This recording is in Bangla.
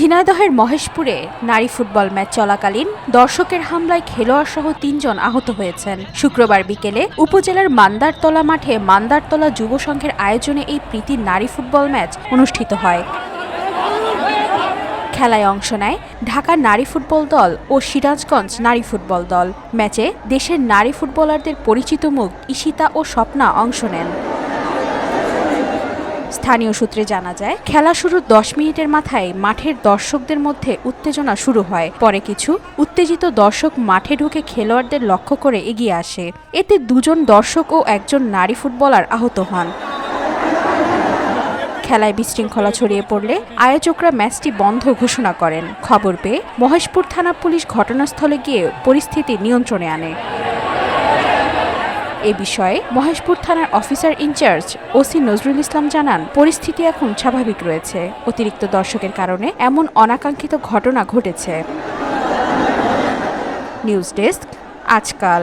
ঝিনাইদহের মহেশপুরে নারী ফুটবল ম্যাচ চলাকালীন দর্শকের হামলায় খেলোয়াড়সহ ৩ জন আহত হয়েছেন। শুক্রবার বিকেলে উপজেলার মান্দারতলা মাঠে মান্দারতলা যুব সংঘের আয়োজনে এই প্রীতি নারী ফুটবল ম্যাচ অনুষ্ঠিত হয়। খেলায় অংশ নেয় ঢাকা নারী ফুটবল দল ও সিরাজগঞ্জ নারী ফুটবল দল। ম্যাচে দেশের নারী ফুটবলারদের পরিচিত মুখ ঈশিতা ও স্বপ্না অংশ নেন। স্থানীয় সূত্রে জানা যায়, খেলা শুরুর 10 মিনিটের মাথায় মাঠের দর্শকদের মধ্যে উত্তেজনা শুরু হয়। পরে কিছু উত্তেজিত দর্শক মাঠে ঢুকে খেলোয়াড়দের লক্ষ্য করে এগিয়ে আসে। এতে 2 জন দর্শক ও 1 জন নারী ফুটবলার আহত হন। খেলায় বিশৃঙ্খলা ছড়িয়ে পড়লে আয়োজকরা ম্যাচটি বন্ধ ঘোষণা করেন। খবর পেয়ে মহেশপুর থানা পুলিশ ঘটনাস্থলে গিয়ে পরিস্থিতি নিয়ন্ত্রণে আনে। এ বিষয়ে মহেশপুর থানার officer in charge OC Nazrul Islam জানান, পরিস্থিতি এখন স্বাভাবিক রয়েছে। অতিরিক্ত দর্শকের কারণে এমন অনাকাঙ্ক্ষিত ঘটনা ঘটেছে। নিউজ ডেস্ক, আজকাল।